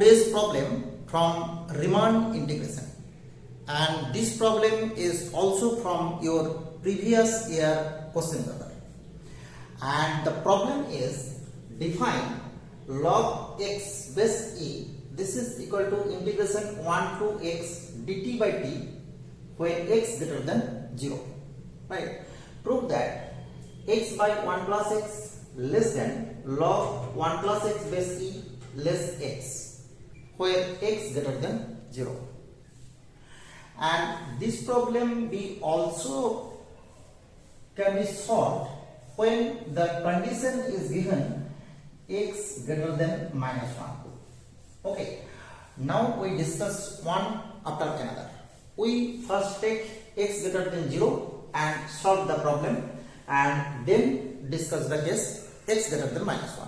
today's problem from Riemann integration, and this problem is also from your previous year question paper, and the problem is define log x base e, this is equal to integration 1 to x dt by t when x greater than 0, right? Prove that x by 1 plus x less than log 1 plus x base e less x where x greater than 0. And this problem we also can be solved when the condition is given x greater than minus 1. Okay, now we discuss one after another. We first take x greater than 0 and solve the problem, and then discuss the case x greater than minus 1.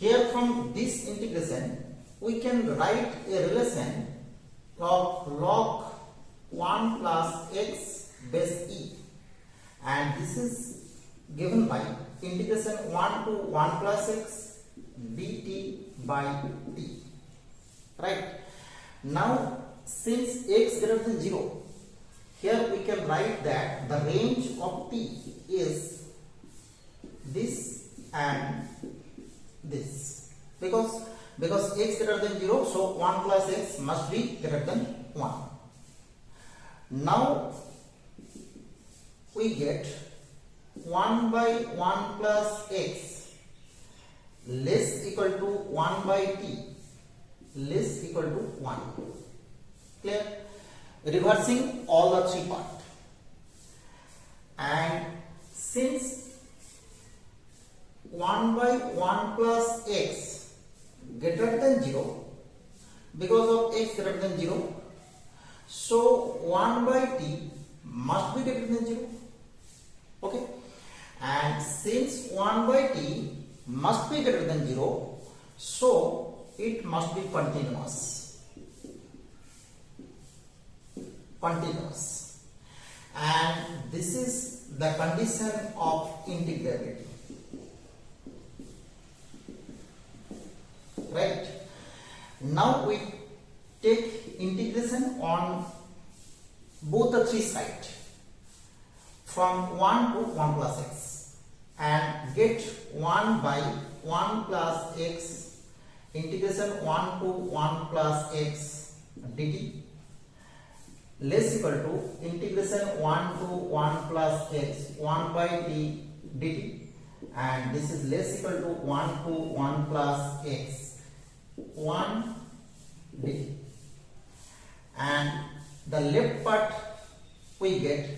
Here from this integration we can write a relation of log 1 plus x base e, and this is given by integration 1 to 1 plus x dt by t, right? Now since x greater than 0, here we can write that the range of t is this and this, because x greater than 0, so 1 plus x must be greater than 1. Now we get 1 by 1 plus x less equal to 1 by t less equal to 1. Clear? Reversing all the three parts. And since 1 by 1 plus x greater than 0, because of x greater than 0, so 1 by t must be greater than 0. Okay, and since 1 by t must be greater than 0, so it must be continuous, and this is the condition of integrability, right? Now we take integration on both the three sides from 1 to 1 plus x and get 1 by 1 plus x integration 1 to 1 plus x dt less equal to integration 1 to 1 plus x 1 by t dt, and this is less equal to 1 to 1 plus x 1 dt, and the left part we get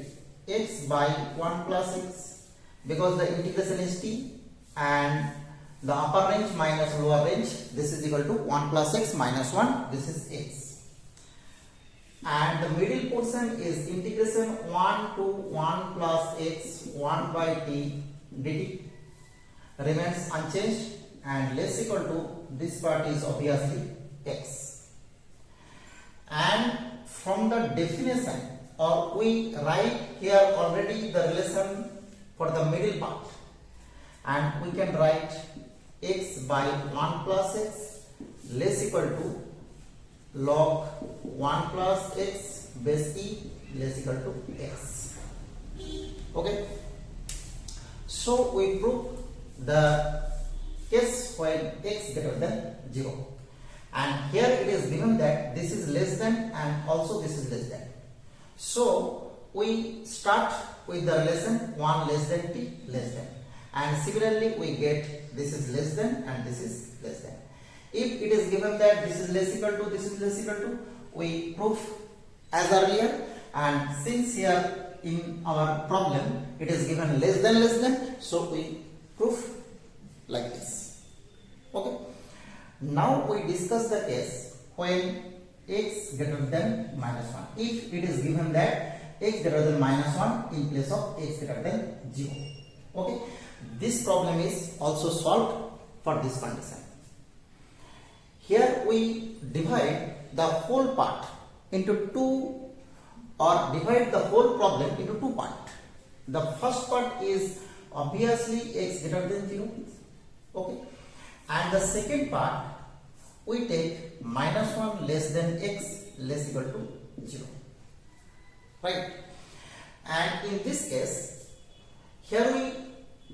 x by 1 plus x, because the integration is t and the upper range minus lower range, this is equal to 1 plus x minus 1, this is x, and the middle portion is integration 1 to 1 plus x 1 by t dt remains unchanged and less equal to, this part is obviously x. And from the definition, or we write here already the relation for the middle part, and we can write x by 1 plus x less equal to log 1 plus x base e less equal to x. Okay, so we prove the case when x greater than 0, and here it is given that this is less than and also this is less than. So we start with the relation 1 less than t less than, and similarly we get this is less than and this is less than. If it is given that this is less equal to, this is less equal to, we prove as earlier, and since here in our problem it is given less than, so we prove like this. Okay, now we discuss the case when x greater than minus 1. If it is given that x greater than minus 1 in place of x greater than 0. Okay, this problem is also solved for this condition. Here we divide the whole part into two, or divide the whole problem into two parts. The first part is obviously x greater than 0. Okay, and the second part we take minus 1 less than x less equal to 0, right? And in this case, here we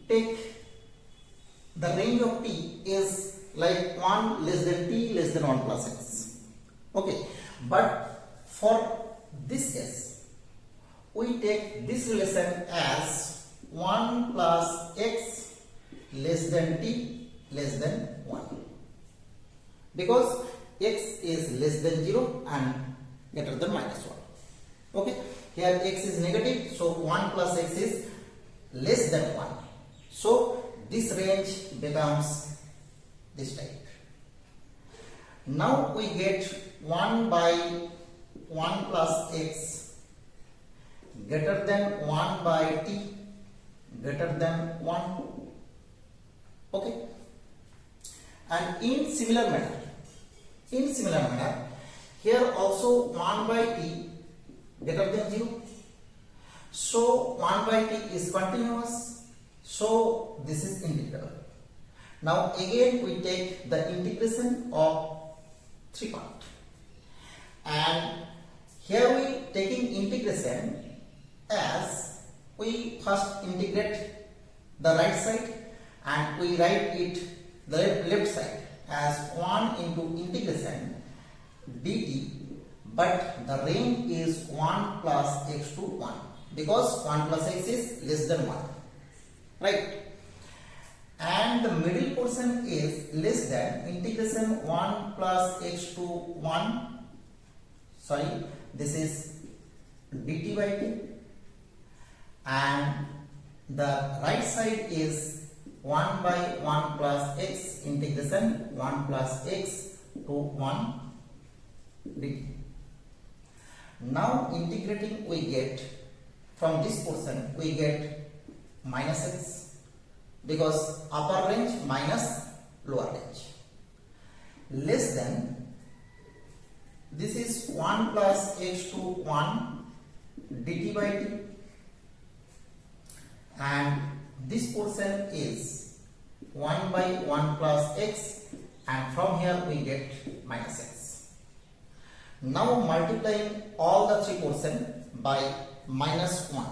take the range of t is like 1 less than t less than 1 plus x, okay? But for this case, we take this relation as 1 plus x less than t less than 1, because x is less than 0 and greater than minus 1, okay? Here x is negative, so 1 plus x is less than 1. So this range becomes this type. Now we get 1 by 1 plus x greater than 1 by t greater than 1, okay? And in similar manner, here also 1 by t greater than 0. So 1 by t is continuous. So this is integral. Now again we take the integration of 3 part. And here we taking integration as we first integrate the right side and we write it the left side as 1 into integration dt, but the range is 1 plus x to 1 because 1 plus x is less than 1, right? And the middle portion is less than integration 1 plus x to 1, sorry, this is dt by t, and the right side is 1 by 1 plus x integration 1 plus x to 1 dt. Now integrating we get from this portion we get minus x because upper range minus lower range less than, this is 1 plus x to 1 dt by t, and this portion is 1 by 1 plus x, and from here we get minus x. Now multiplying all the 3 portions by minus 1,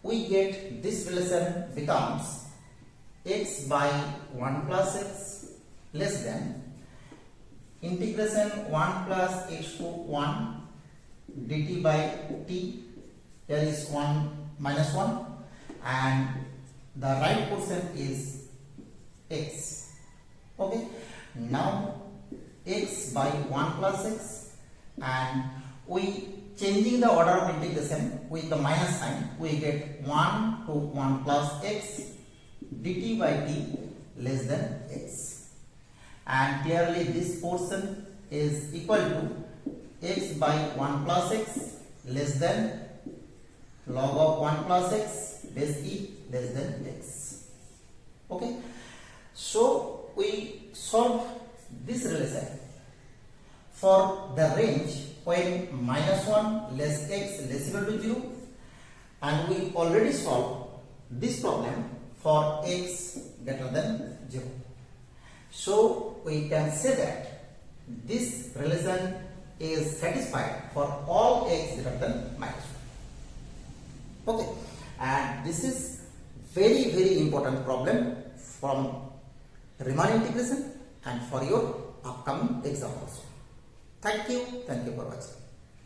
we get this relation becomes x by 1 plus x less than integration 1 plus x to 1 dt by t, here is 1 minus 1, and the right portion is x, okay? Now x by 1 plus x, and we changing the order of integration with the minus sign, we get 1 to 1 plus x dt by t less than x, and clearly this portion is equal to x by 1 plus x less than log of 1 plus x base e less than x, okay? So we solve this relation for the range when minus 1 less x less equal to 0, and we already solved this problem for x greater than 0. So we can say that this relation is satisfied for all x greater than minus 1, okay? And this is very important problem from Riemann integration and for your upcoming exam also. Thank you for watching.